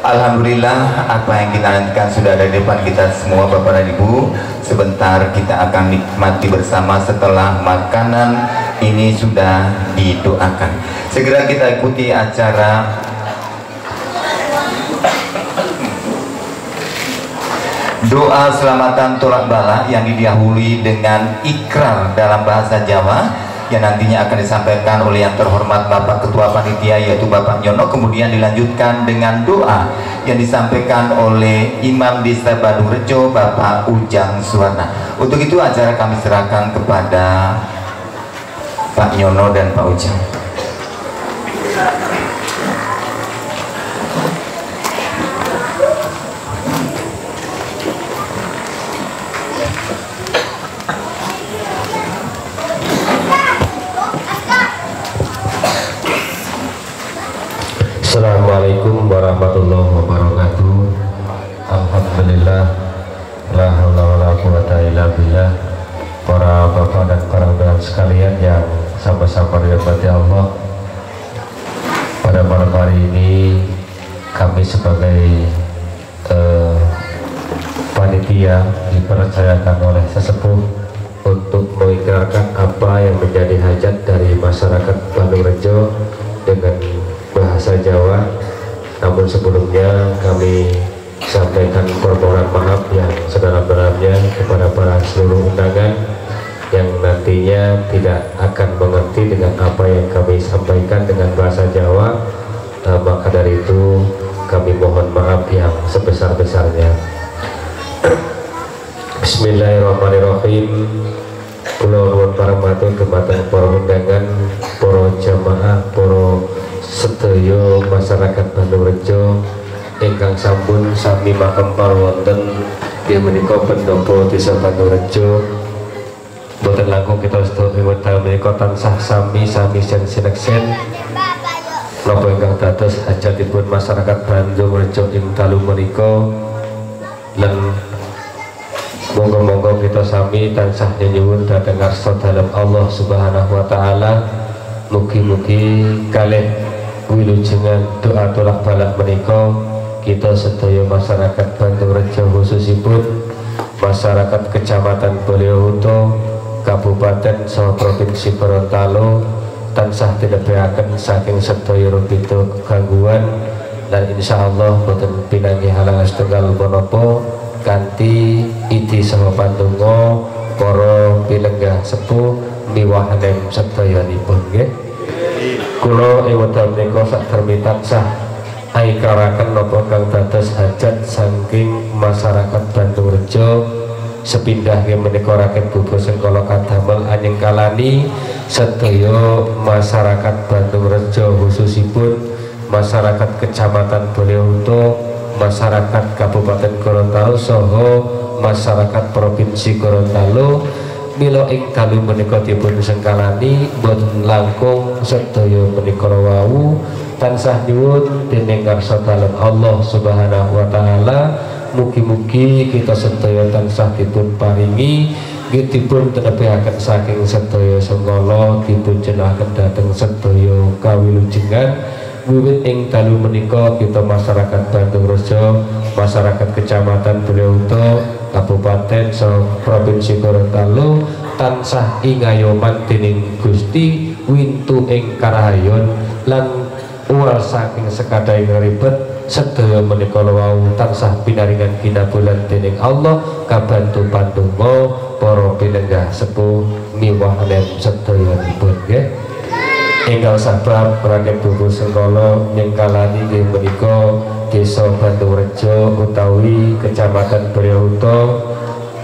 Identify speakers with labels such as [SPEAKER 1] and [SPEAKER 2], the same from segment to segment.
[SPEAKER 1] Alhamdulillah, apa yang kita nantikan sudah ada di depan kita semua Bapak dan Ibu. Sebentar kita akan nikmati bersama setelah makanan ini sudah didoakan. Segera kita ikuti acara doa selamatan tolak bala yang didahului dengan ikrar dalam bahasa Jawa yang nantinya akan disampaikan oleh yang terhormat Bapak Ketua Panitia yaitu Bapak Nyono, kemudian dilanjutkan dengan doa yang disampaikan oleh Imam Desa Bandung Rejo Bapak Ujang Suwana. Untuk itu acara kami serahkan kepada Pak Nyono dan Pak Ujang.
[SPEAKER 2] Assalamualaikum warahmatullahi wabarakatuh. Alhamdulillah, la haula wala quwata illa billah. Para bapak dan para undangan sekalian yang sama-sama dirahmati Allah, pada malam hari ini kami sebagai panitia dipercayakan oleh sesepuh untuk mengikrarkan apa yang menjadi hajat dari masyarakat Bandung Rejo dengan bahasa Jawa. Namun sebelumnya kami sampaikan permohonan maaf yang sedalam-dalamnya kepada para seluruh undangan yang nantinya tidak akan mengerti dengan apa yang kami sampaikan dengan bahasa Jawa. Maka dari itu kami mohon maaf yang sebesar-besarnya. Bismillahirrahmanirrahim. Kula nuwun paramatun dumateng para undangan, para jamaah, para sedaya masyarakat Bandung Rejo ingkang sampun sami makempal wonten inggih menika pendopo Desa Bandung Rejo. Boten langkung kita sedaya ing wekdal menika tansah sami sineksen napa ingkang dados hajatipun masyarakat Bandung Rejo ing dalu menika, lan monggo-monggo kita sami tansah nyuwun dhateng ngarsa dalem Allah Subhanahu wa taala. Mugi-mugi kalih wilujengan doa tolak balak menika kita sedaya masyarakat Bandung Rejo, khususipun masyarakat Kecamatan Baliohuto, Kabupaten saha Provinsi Gorontalo tansah dilebihaken saking sedaya rupita gangguan, dan insyaallah boten pinanggih halangan setunggal menapa kanthi idi saha pandonga para pilenggah sepuh miwahaning sedayanipun nggih. Kula ing wekdal menika sakdermi tansah aikraraken napa kang dados hajat saking masyarakat Bandung Rejo sepindah nggih menika rakyat bubur sengkala kadamel anyengkalani sedaya masyarakat Bandung Rejo, khususipun masyarakat Kecamatan Baliohuto, masyarakat Kabupaten Gorontalo saha masyarakat Provinsi Gorontalo. Mila ing dalu menika dipun sengkalani boten langkung sedaya menika wau tansah nyuwun dening ngarsa dalem Allah Subhanahu wa taala, mugi-mugi kita sedaya tansah dipun paringi nggih dipun tenepihaken saking sedaya sengkala dipun jenengaken dhateng sedaya kawilujengan wiwit ing dalu menika kita masyarakat Bandung Rejo, masyarakat Kecamatan Baliohuto, Kabupaten saha Provinsi Gorontalo tansah ingayoman dening Gusti wintu ing karahayon lan uwal saking sekadaing ribet sedaya menika wau tansah pinaringan kinabulan dening Allah kabantu pandonga para pilenggah sepuh miwahaning sedayanipun nggih. Enggal sabab rakyat bubur sengkala nyengkalani nggih menika Desa Bandung Rejo utawi Kecamatan Baliohuto,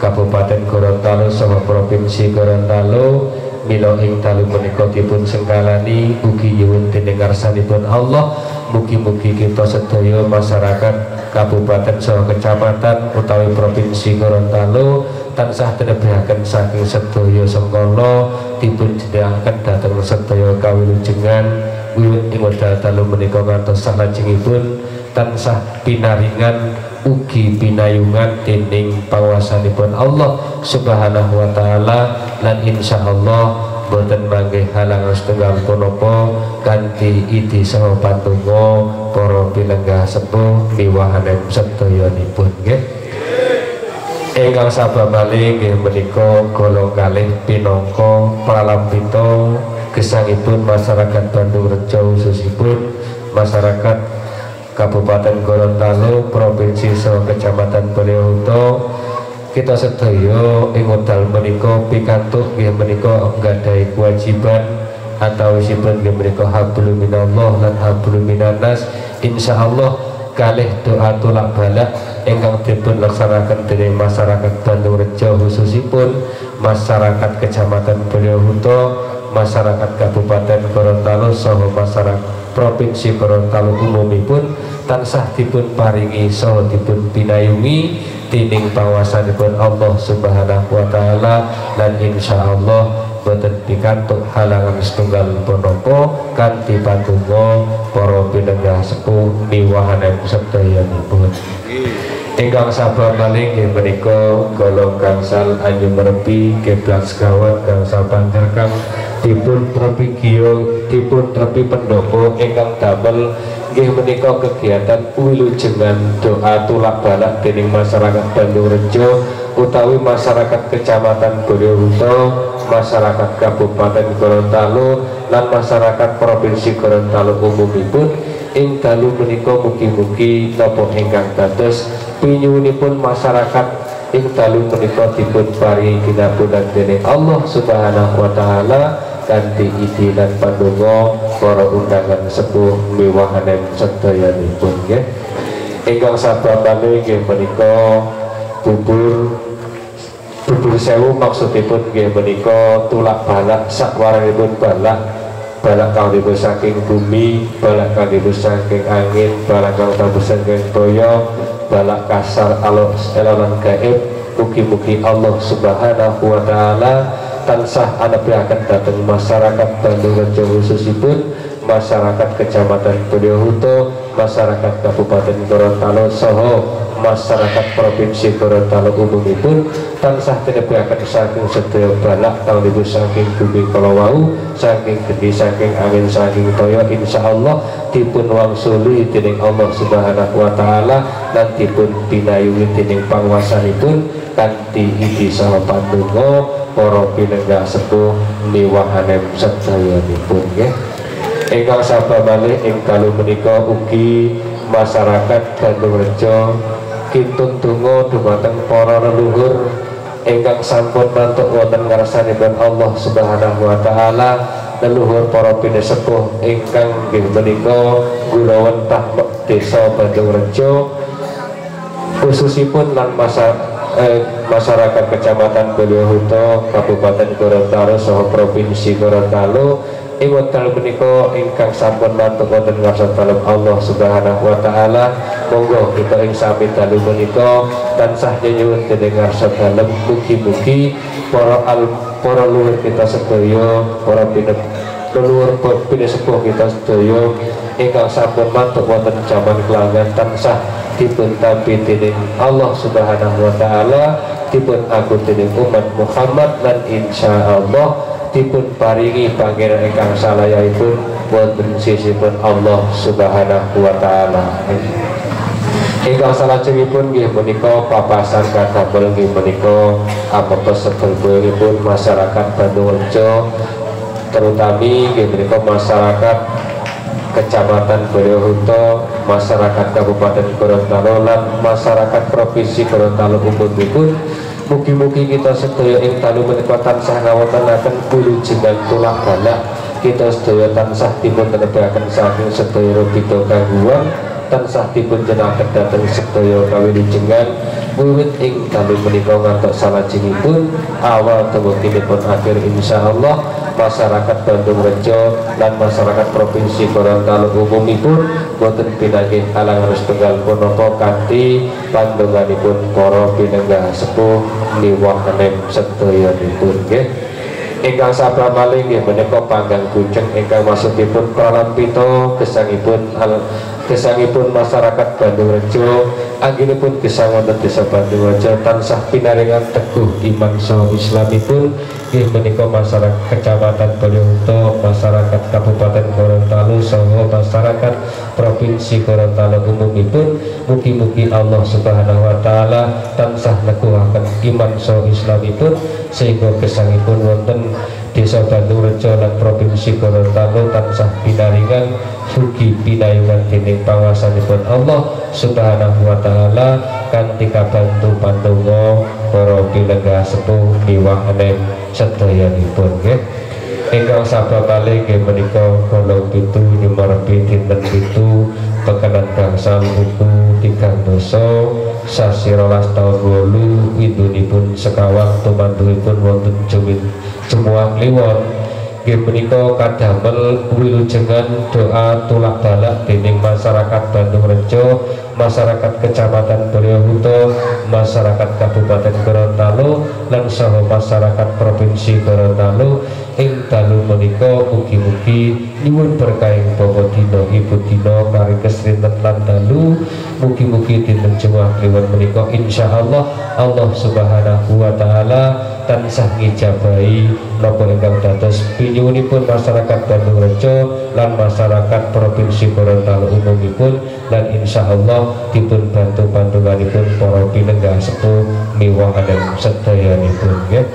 [SPEAKER 2] Kabupaten Gorontalo saha Provinsi Gorontalo. Mila ing dalu menika dipun sengkalani ugi nyuwun dening ngarsanipun Allah, mugi-mugi kita sedaya masyarakat Kabupaten saha Kecamatan utawi Provinsi Gorontalo tansah tinebihaken saking sedaya sengkala dipun jenengaken dhateng sedaya kawilujengan wiwit ing wekdal dalu menika ngantos salajengipun tansah pinaringan ugi pinayungan dening panguwasanipun Allah Subhanahu wa taala, lan insyaallah boten manggih halangan setunggal punapa kanthi idi saha patunga para pinenggah sepuh miwahaning sedayanipun nggih. Ingkang sabar malih nggih menika golong kalih pinangka pralambita gesangipun masyarakat Bandung Rejo khususipun masyarakat Kabupaten Gorontalo Provinsi saha Kecamatan Balehuto. Kita sedaya ing wekdal menika pikantuk nggih menika nggadahi kewajiban atau sipun nggih menika hablum minallah lan hablum minannas. Insyaallah kalih doa tulak balak ingkang dipun laksanaken dening masyarakat Bandung Rejo khususipun masyarakat Kecamatan Balehuto, masyarakat Kabupaten Gorontalo saha masyarakat Provinsi Gorontalo umumipun tansah dipun paringi saha dipun pinayungi dening pawasanipun Allah Subhanahu wa taala lan insyaallah boten pikantuk halangan setunggal punapa kanthi patunga para pinenggah sepuh miwahaning sedayanipun. Ingkang sabar malih nggih menika golong gangsal Anyu Merepi Keblat Sekawan gangsal panjerkang dipun trepi pendopo ingkang damel nggih menika kegiatan wilujengan doa tulak balak dening masyarakat Bandung Rejo utawi masyarakat Kecamatan Balehuto, masyarakat Kabupaten Gorontalo lan masyarakat Provinsi Gorontalo umumipun ing dalu menika mugi-mugi napa ingkang dados pinyuwunipun masyarakat ing dalu menika dipun paringi ginapunan dening Allah Subhanahu wa taala kanthi idi lan pandonga para undangan sepuh miwahaning sedayanipun nggih. Ingkang sababane nggih menika bubur sewu maksudipun nggih menika tulak balak sakwaranipun balak kawedipun saking bumi, balak kawedipun saking angin, balak kawedipun saking toya, balak kasar alos elalan gaib. Mugi-mugi Allah Subhanahu wa taala tansah anepiaken dhateng masyarakat Bandung Rejo khususipun masyarakat Kecamatan Balehuto, masyarakat Kabupaten Gorontalo saha masyarakat Provinsi Gorontalo umumipun tansah tinepiaken saking sedaya balak kawedipun saking bumi kala wau, saking geni, saking angin, saking toya insyaallah dipun wangsuli dening Allah Subhanahu wa taala lan dipun pinayungi dening panguwasanipun kanthi idi saha pandonga para pinenggah sepuh miwahaning sedayanipun nggih. Ingkang sabar malih ing dalu menika ugi masyarakat Bandung Rejo kintun donga dumateng para leluhur ingkang sampun mantuk wonten ngarsanipun Allah Subhanahu wa taala, leluhur para pinesepuh ingkang nggih menika gurawentah desa Bandung Rejo khususipun lan masyarakat Kecamatan Balehuto, Kabupaten Gorontalo saha Provinsi Gorontalo ing wekdal menika ingkang sampun mantuk wonten ngarsa dalem Allah Subhanahu wa taala. Monggo kita ing sami dalu menika tansah nyuwun dening ngarsa dalem mugi-mugi para luhur kita sedaya, para leluhur pinesepuh kita sedaya ingkang sampun mantuk wonten jaman kelangan tansah dipun tampi dening Allah Subhanahu wa taala, dipun agung dening umat Muhammad lan insyaallah dipun paringi pangeran ingkang salayahipun wonten sisipun Allah Subhanahu wa taala. Ingkang salajengipun nggih menika papasan kadamel nggih menika apapun sedherengipun masyarakat Bandung Rejo terutami nggih menika masyarakat Kecamatan Balehuto, masyarakat Kabupaten Gorontalo lan masyarakat Provinsi Gorontalo umumipun. Mugi-mugi kita sedaya ing dalu menika tansah ngawontenaken wilujengan tulak balak, kita sedaya tansah dipun tenebaken saking sedaya bidha gangguan, tansah dipun jenengaken dhateng sedaya kawilujengan wiwit ing dalu menika ngantos salajengipun awal temuginipun akhir insyaallah masyarakat Bandung Rejo dan masyarakat Provinsi Gorontalo umumipun boten pinanggih halangan setunggal punapa kanthi pandonganipun para pinenggah sepuh miwahaning sedayanipun nggih. Ingkang sabar malih nggih menika panggang kunjeng ingkang maksudipun pralampita gesangipun masyarakat Bandung Rejo anggenipun gesang wonten desa Bandung Rejo tansah pinaringan teguh iman saha islamipun inggih menika masyarakat Kecamatan Boyolali, masyarakat Kabupaten Gorontalo saha masyarakat Provinsi Gorontalo umumipun. Mugi-mugi Allah Subhanahu wa taala tansah neguhaken iman saha Islamipun sehingga gesangipun wonten Desa Bandungrejo lan Provinsi Gorontalo tansah pinaringan sugi pinayungan dening pangawasanipun Allah Subhanahu wa taala kanthi kabantu pandonga para pilenggah sepuh miwah enem sedayanipun nggih. Ingkang sabda kalih nggih menika golong pitu nyumerepi dinten pitu pekenan gangsal buku 3 dosa sasi 12 tahun 8 idunipun sekawang tumanduhipun wonten Jumuah Kliwon. Nggih menika kadamel wilujengan doa tulak balak dening masyarakat Bandungrejo, masyarakat Kecamatan Boyolali, masyarakat Kabupaten Gorontalo lan saha masyarakat Provinsi Gorontalo ing dalu menika mugi-mugi nyuwun berkahing bapa dina ibu dina kari kesrinten lan dalu mugi-mugi dinten Jumuah Kliwon menika insyaallah Allah Subhanahu wa taala tansah ngijabahi napa ingkang dados pinyuwunipun masyarakat Bandungrejo lan masyarakat Provinsi Gorontalo umumipun lan insyaallah dipun bantu pandunganipun para pilenggah sepuh miwah dan sedayanipun nggih.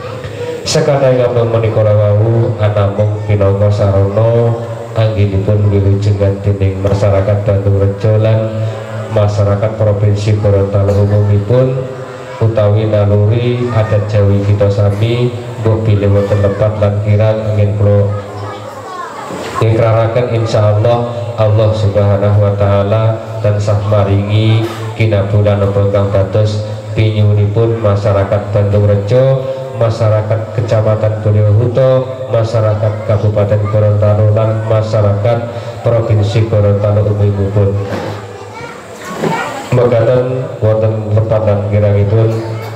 [SPEAKER 2] Sekadang ingkang menika wau anamung pinangka sarana anggenipun wilujengan dening masyarakat Bandungrejo lan masyarakat Provinsi Gorontalo umumipun utawi naluri adat Jawi kita sami mbok bilih wonten lepat lan kirang ingin kula ikraraken insyaallah Allah Subhanahu wa taala tansah maringi kinabulan napa ingkang dados pinyuwunipun masyarakat Bandungrejo, masyarakat Kecamatan Boyolali, masyarakat Kabupaten Gorontalo lan masyarakat Provinsi Gorontalo umumipun. Mekaten wonten lepat lan kirangipun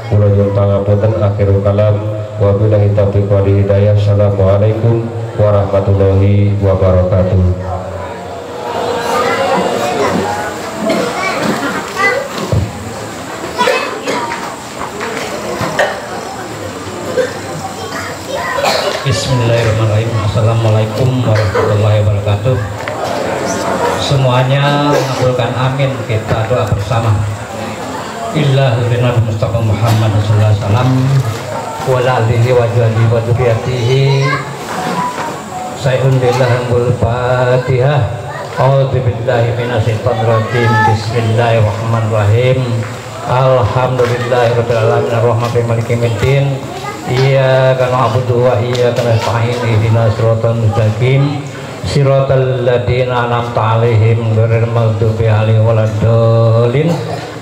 [SPEAKER 2] kula nyuwun pangapunten akhirul kalam wabillahi taufiq wal hidayah. Assalamualaikum warahmatullahi wabarakatuh.
[SPEAKER 3] Bismillahirrahmanirrahim. Assalamualaikum warahmatullahi wabarakatuh. Semuanya mengabulkan amin, kita doa bersama. Illahul Mustafa Muhammad sallallahu alaihi wasallam wa alihi wa jalihi wa dzurriyyatihi. Sayyidun lillahul Fatihah. A'udzu billahi minasyaitonir rajim. Bismillahirrahmanirrahim. Alhamdulillahirabbil alamin arrahmanirrahim maliki yaumiddin. Iyyaka na'budu wa iyyaka nasta'in ihdinas siratal mustaqim siratal ladzina an'amta 'alaihim ghairil maghdubi 'alaihim waladdallin.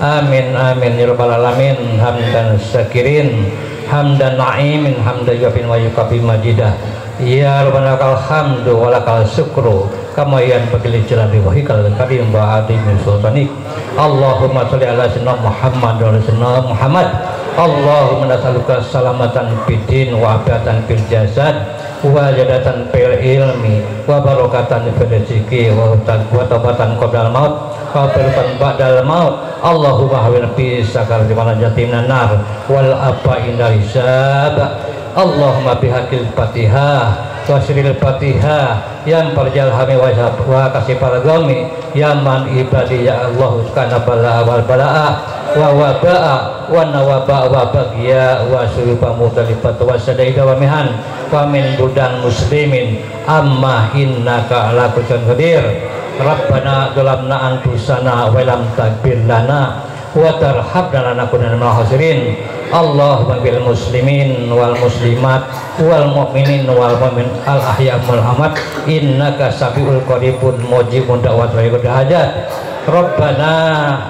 [SPEAKER 3] Amin amin ya rabbal alamin. Hamdan syakirin hamdan na'imin hamdan yufin wa yukafi majidah. Ya rabbana lakal hamdu wa lakal syukru kama yanbaghi jalali wajhikal karim wa azimi sultanik. Allahumma sholli ala sayyidina Muhammad wa ala sayyidina Muhammad. Allahumma nas'aluka salamatan fid wa afiatan fil jasad wa jadatan fil ilmi wa barakatan fil rizqi wa taubatan qabla maut wa firqan ba'dal maut. Allahumma hawil fi sakal dimana jatimna nar wal apa inda hisab. Allahumma bihaqil fatihah wa siril fatihah yang parjal hami wa kasih para gami yaman ibadi ya Allah kana bala wal balaa wa waba'a wa nawaba wa bagia wa sulupa mutalifat wa sadaida wa mihan wa min budan muslimin amma innaka ala kulli qadir. Rabbana zalamna anfusana wa lam taghfir lana wa tarhamna lanakunanna minal khasirin. Allahumma bil muslimin wal muslimat wal mu'minin wal mu'min al ahya wal amwat innaka samiul qaribun mujibud da'wat wa hajat. Rabbana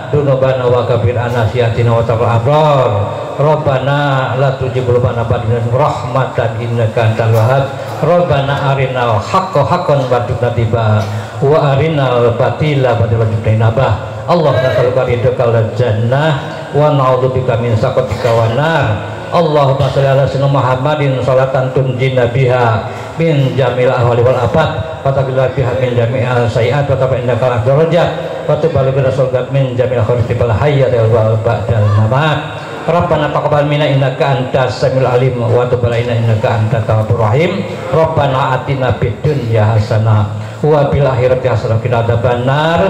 [SPEAKER 3] dunubana wa kabir anasiyatina wa tabal abrar. Rabbana la tujib qulubana ba'da rahmatan innaka antal wahhab. Rabbana arinal haqqa haqqan warzuqna tibaa wa arinal batila warzuqna nabah. Allah nas'aluka ridhakal jannah wa na'udzubika min sakhatika wan nar. Allahumma shalli ala sayyidina Muhammadin sholatan tunjina biha min jamil ahwali wal afat wa taqilla biha min jami'il sayiat wa tabainaka al darajat wa tub alaina sulgat min jamil khairat wal hayat wal ba'dal mamat. Rabbana taqabbal minna innaka antas samiul alim wa tub alaina innaka antat tawwabur rahim. Rabbana atina fid dunya hasanah wa bil akhirati hasanah wa qina adzabannar.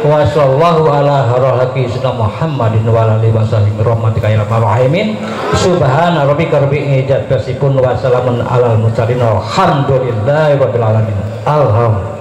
[SPEAKER 3] Wa sallallahu ala sayyidina Muhammadin wa alihi wasallam rahmatika ya arhamar rahimin. Subhana rabbika rabbil izzati wa salamun alal mursalin walhamdulillahi rabbil alamin. Alhamdulillah.